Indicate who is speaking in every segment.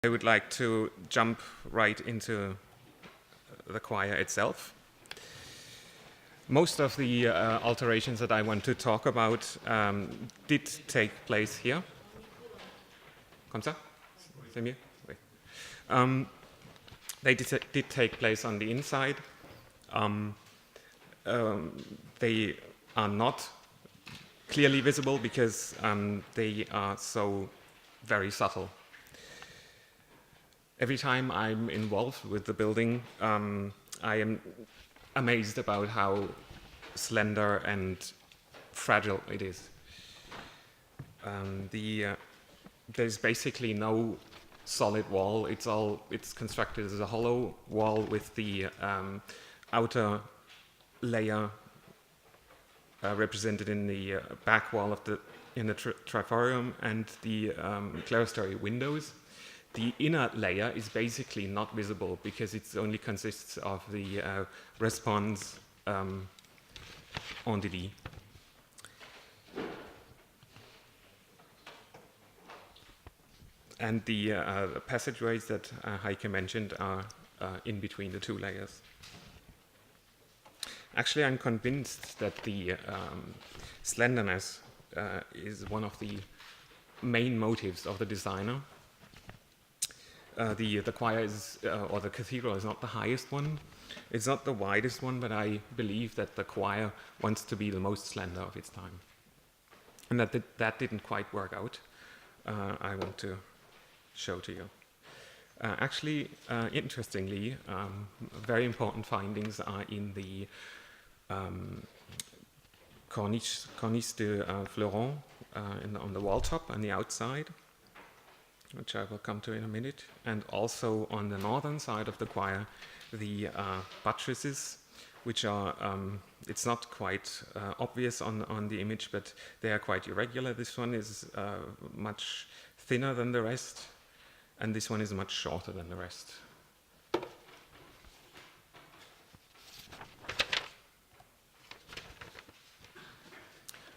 Speaker 1: I would like to jump right into the choir itself. Most of the alterations that I want to talk about did take place here. Comme ça? C'est mieux? Oui. They did take place on the inside. They are not clearly visible because they are so very subtle. Every time I'm involved with the building, I am amazed about how slender and fragile it is. There's basically no solid wall. It's constructed as a hollow wall with the outer layer represented in the back wall of the triforium and the clerestory windows. The inner layer is basically not visible because it only consists of the response en DD. And the passageways that Heike mentioned are in between the two layers. Actually, I'm convinced that the slenderness is one of the main motives of the designer. The choir is, or the cathedral is not the highest one. It's not the widest one, but I believe that the choir wants to be the most slender of its time. And that didn't quite work out. I want to show to you. Actually, interestingly, very important findings are in the cornice de fleuron on the wall top on the outside, which I will come to in a minute, and also on the northern side of the choir, the buttresses, which are, it's not quite obvious on the image, but they are quite irregular. This one is much thinner than the rest, and this one is much shorter than the rest.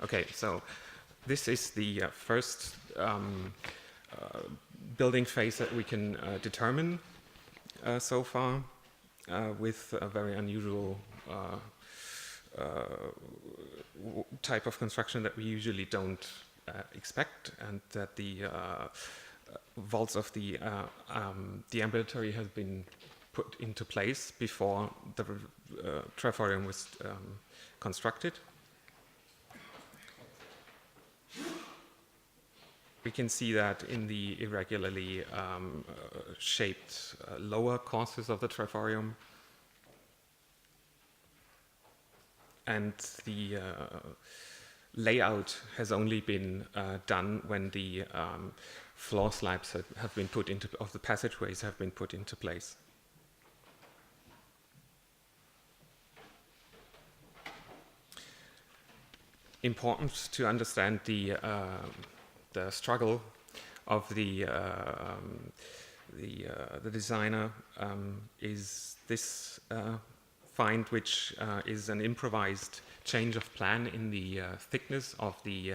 Speaker 1: Okay, so this is the first building phase that we can determine so far with a very unusual type of construction that we usually don't expect, and that the vaults of the ambulatory have been put into place before the triforium was constructed. We can see that in the irregularly shaped lower courses of the triforium. And the layout has only been done when the floor slabs have been put into, of the passageways have been put into place. Important to understand the struggle of the designer is this find, which is an improvised change of plan in the thickness of the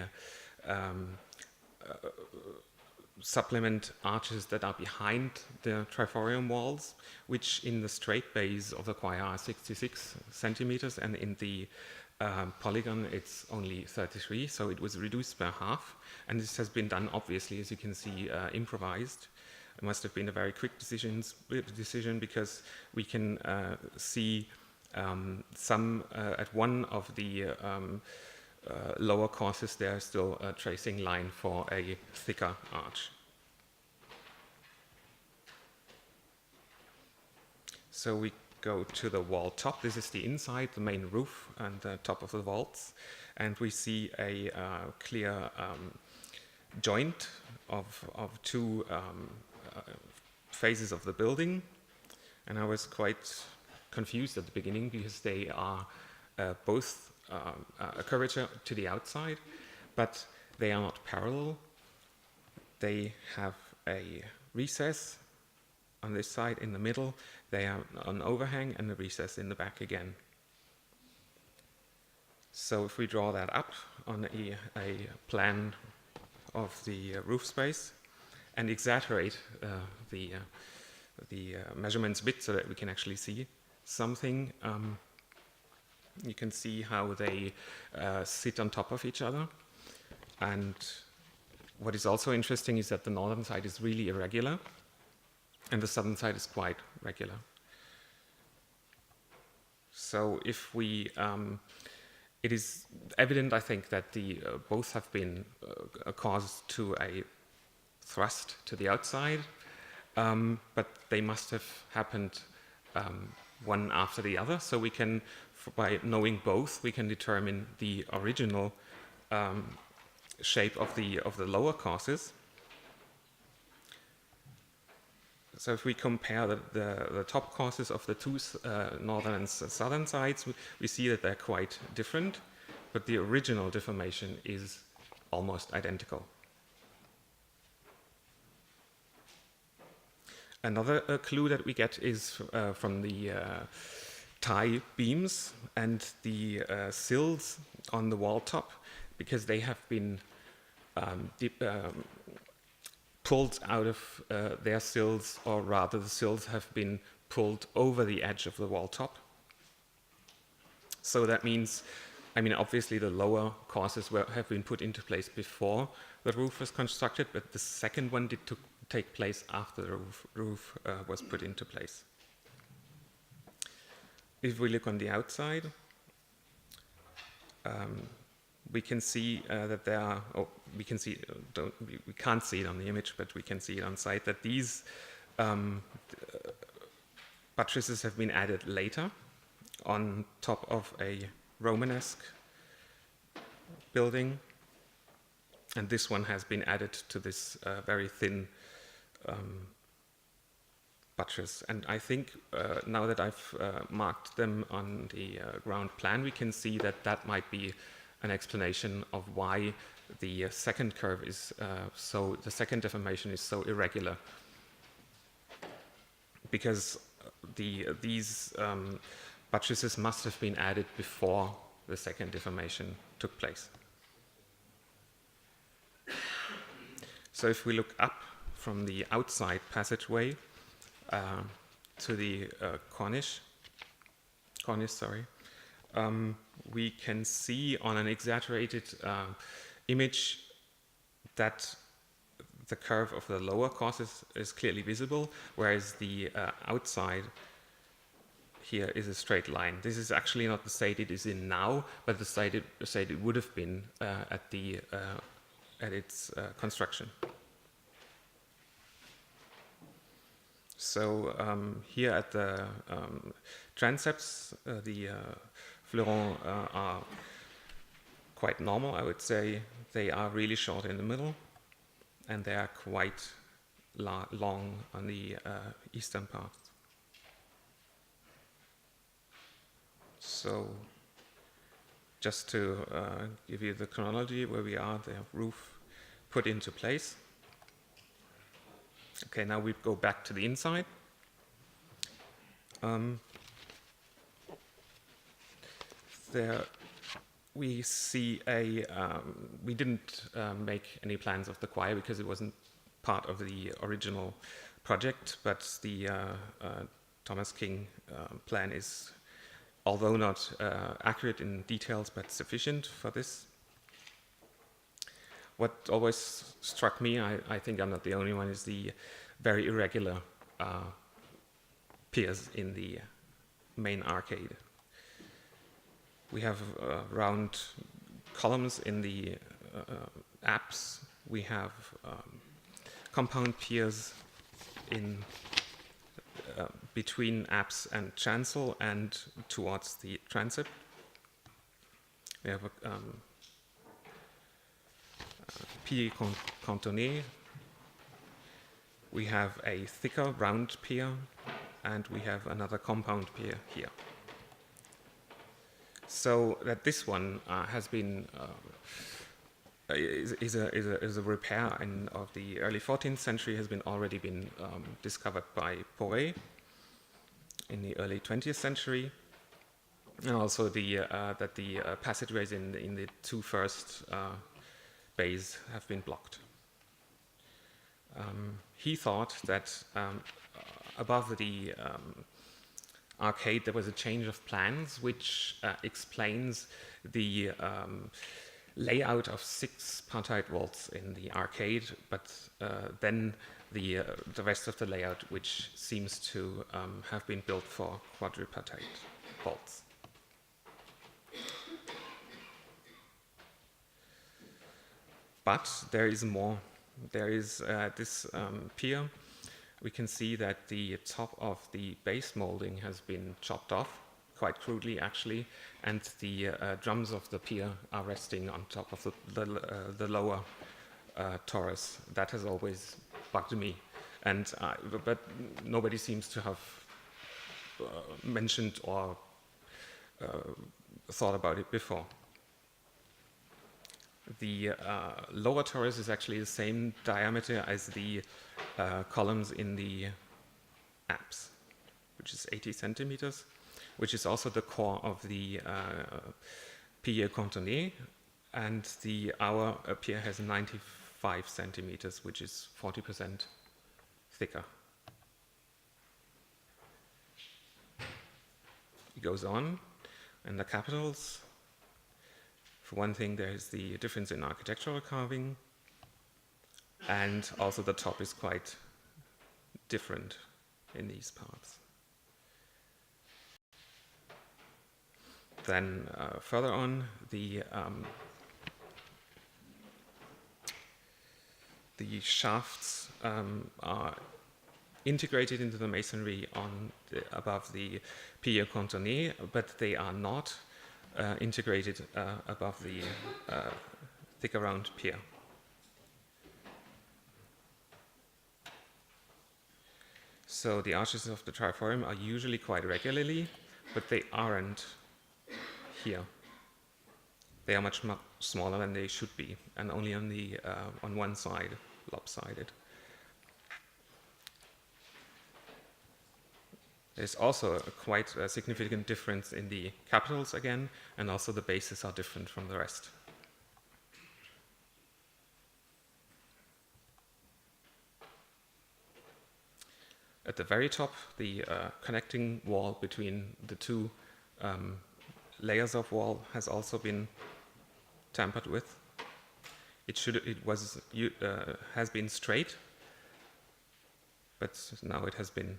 Speaker 1: supplement arches that are behind the triforium walls, which in the straight base of the choir are 66 centimeters, and in the polygon it's only 33, so it was reduced by half, and this has been done, obviously, as you can see, improvised. It must have been a very quick decision because we can see some at one of the lower courses there is still a tracing line for a thicker arch. So we go to the wall top. This is the inside, the main roof and the top of the vaults, and we see a clear joint of two phases of the building, and I was quite confused at the beginning because they are both a curvature to the outside, but they are not parallel. They have a recess on this side in the middle. They are an overhang and a recess in the back again. So if we draw that up on a plan of the roof space and exaggerate the measurements a bit so that we can actually see something. You can see how they sit on top of each other. And what is also interesting is that the northern side is really irregular, and the southern side is quite regular. So if we, it is evident, I think, that the both have been caused to a thrust to the outside, but they must have happened one after the other. So we can, by knowing both, we can determine the original shape of the lower causes. So if we compare the top causes of the two northern and southern sides, we see that they're quite different, but the original deformation is almost identical. Another clue that we get is from the tie beams and the sills on the wall top, because they have been pulled out of their sills, or rather the sills have been pulled over the edge of the wall top. So that means, I mean, obviously the lower causes have been put into place before the roof was constructed, but the second one did take place after the roof was put into place. If we look on the outside, we can see that there are, we can't see it on the image, but we can see it on site, that these buttresses have been added later on top of a Romanesque building. And this one has been added to this very thin buttress. And I think now that I've marked them on the ground plan, we can see that that might be an explanation of why the second curve is the second deformation is so irregular. Because these buttresses must have been added before the second deformation took place. So if we look up from the outside passageway to the cornice, we can see on an exaggerated image that the curve of the lower causes is clearly visible, whereas the outside here is a straight line. This is actually not the state it is in now, but the state it would have been at its construction. So here at the transepts, the fleurons are quite normal, I would say. They are really short in the middle, and they are quite long on the eastern part. So just to give you the chronology where we are, the roof put into place. Okay, now we go back to the inside. There we see we didn't make any plans of the choir because it wasn't part of the original project, but the Thomas King plan is, although not accurate in details, but sufficient for this. What always struck me, I think I'm not the only one, is the very irregular piers in the main arcade. We have round columns in the apse. We have compound piers in between apse and chancel and towards the transept. We have a pier cantonné. We have a thicker round pier, and we have another compound pier here. So that this one has been is a repair of the early 14th century, has been already been discovered by Poré in the early 20th century, and also that the passageways in the two first bays have been blocked. he thought that above the arcade there was a change of plans which explains the layout of 6 partite vaults in the arcade, but then the rest of the layout which seems to have been built for quadripartite vaults. But there is more. There is this pier. We can see that the top of the base molding has been chopped off, quite crudely actually, and the drums of the pier are resting on top of the lower torus. That has always bugged me, and but nobody seems to have mentioned or thought about it before. The lower torus is actually the same diameter as the columns in the apse, which is 80 centimeters, which is also the core of the pier contourné, and our pier has 95 centimeters, which is 40% thicker. It goes on, and the capitals. For one thing, there is the difference in architectural carving, and also the top is quite different in these parts. Then further on, the shafts are integrated into the masonry above the pier contourné, but they are not integrated above the thicker round pier. So the arches of the triforium are usually quite regularly, but they aren't here. They are much smaller than they should be, and only on one side, lopsided. There's also quite a significant difference in the capitals again, and also the bases are different from the rest. At the very top, the connecting wall between the two layers of wall has also been tampered with. Has been straight, but now it has been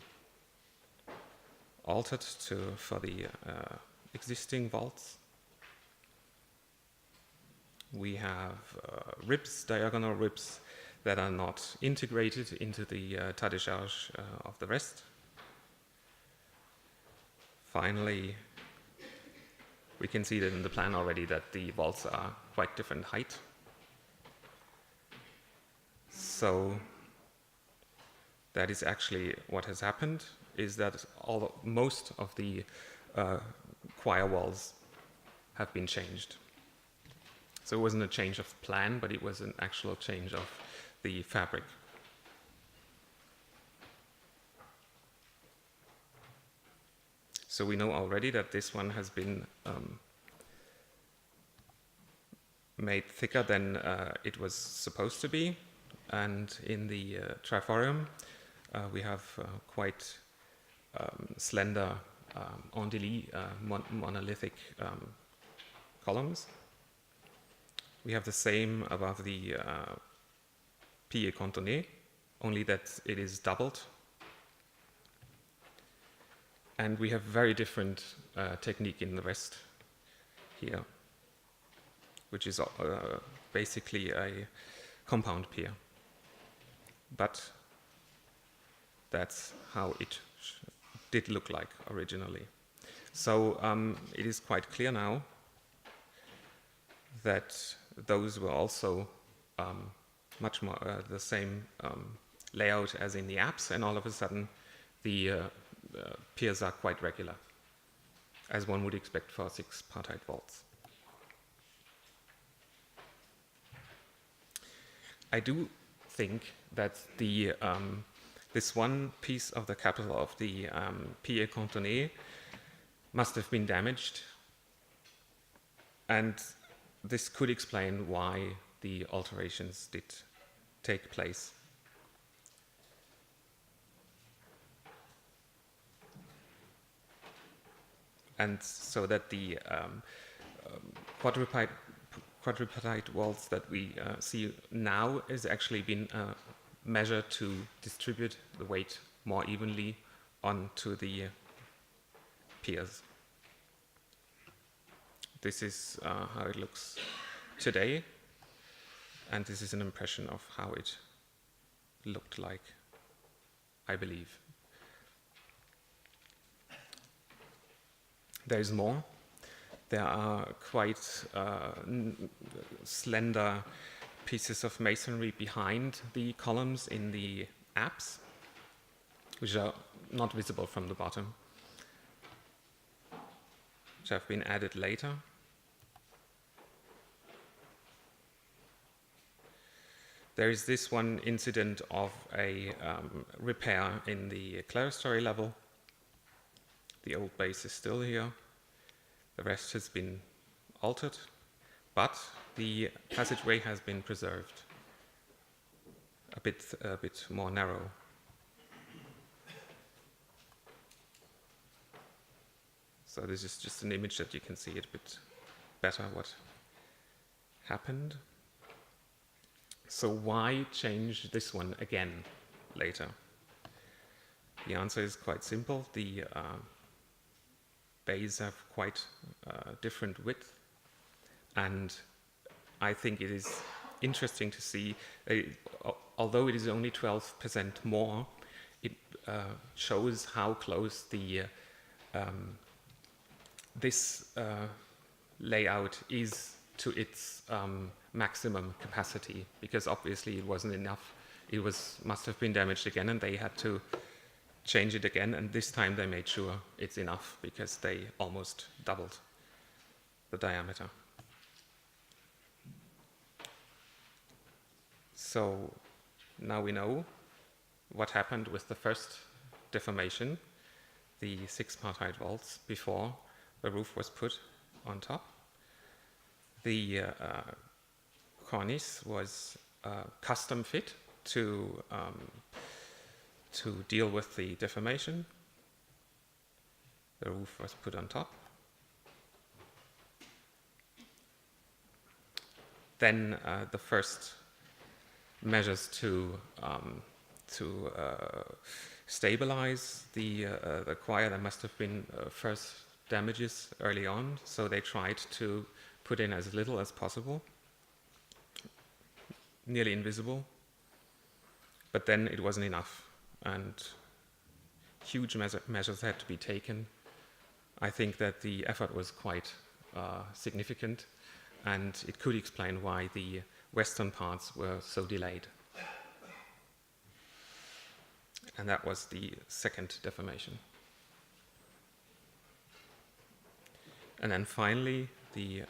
Speaker 1: altered for the existing vaults. We have ribs, diagonal ribs, that are not integrated into the tas de charge of the rest. Finally, we can see that in the plan already that the vaults are quite different height. So that is actually what has happened, is that most of the choir walls have been changed. So it wasn't a change of plan, but it was an actual change of the fabric. So we know already that this one has been made thicker than it was supposed to be, and in the triforium we have quite slender monolithic columns. We have the same above the pier contourné, only that it is doubled. And we have very different technique in the rest here, which is basically a compound pier. But that's how it did look like originally. So it is quite clear now that those were also much more the same layout as in the apse, and all of a sudden the piers are quite regular, as one would expect for 6 partite vaults. I do think that this one piece of the capital of the pier contourné must have been damaged, and this could explain why the alterations did take place. and so that the quadrupedite walls that we see now is actually been measured to distribute the weight more evenly onto the piers. This is how it looks today, and this is an impression of how it looked like, I believe. There is more. There are quite slender pieces of masonry behind the columns in the apse, which are not visible from the bottom, which have been added later. There is this one incident of a repair in the clerestory level. The old base is still here. The rest has been altered, but the passageway has been preserved, a bit more narrow. So this is just an image that you can see it a bit better what happened. So why change this one again later? The answer is quite simple. The bays have quite different width, and I think it is interesting to see, although it is only 12% more, it shows how close the this layout is to its maximum capacity, because obviously it wasn't enough. It must have been damaged again, and they had to change it again, and this time they made sure it's enough because they almost doubled the diameter. So now we know what happened with the first deformation, the 6-partite vaults, before the roof was put on top. The cornice was custom fit to deal with the deformation. The roof was put on top. Then the first measures to stabilize the choir. There must have been first damages early on, so they tried to put in as little as possible, nearly invisible, but then it wasn't enough, and huge measures had to be taken. I think that the effort was quite significant, and it could explain why the western parts were so delayed. And that was the second deformation. And then finally, the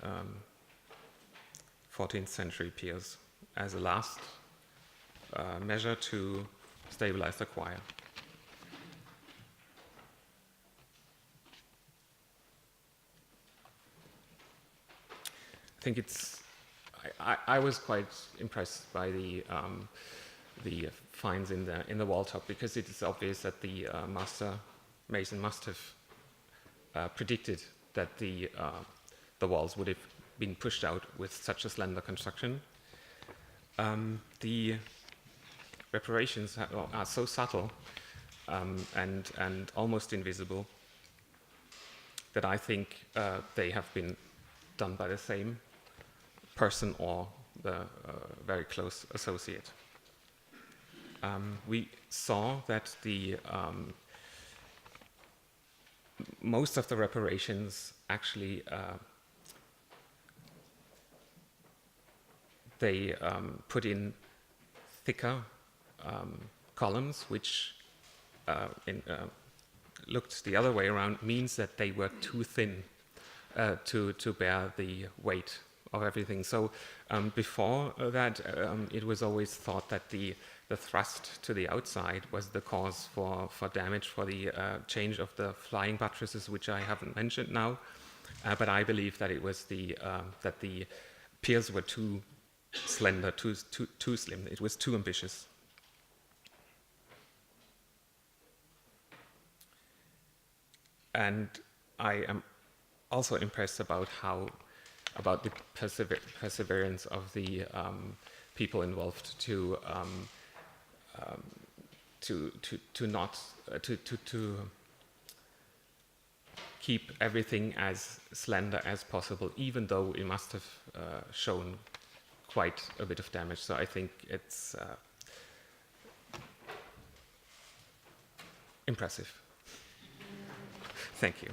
Speaker 1: 14th century piers as a last measure to stabilize the choir. I think I was quite impressed by the finds in the wall top, because it is obvious that the master mason must have predicted that the walls would have been pushed out with such a slender construction. The reparations are so subtle and almost invisible that I think they have been done by the same person or the very close associate. We saw that the most of the reparations actually they put in thicker columns, which looked the other way around, means that they were too thin to bear the weight of everything. So before that, it was always thought that the thrust to the outside was the cause for damage, for the change of the flying buttresses, which I haven't mentioned now. But I believe that it was that the piers were too slender, too slim. It was too ambitious. And I am also impressed about the perseverance of the people involved to keep everything as slender as possible, even though it must have shown quite a bit of damage. So I think it's impressive. Thank you.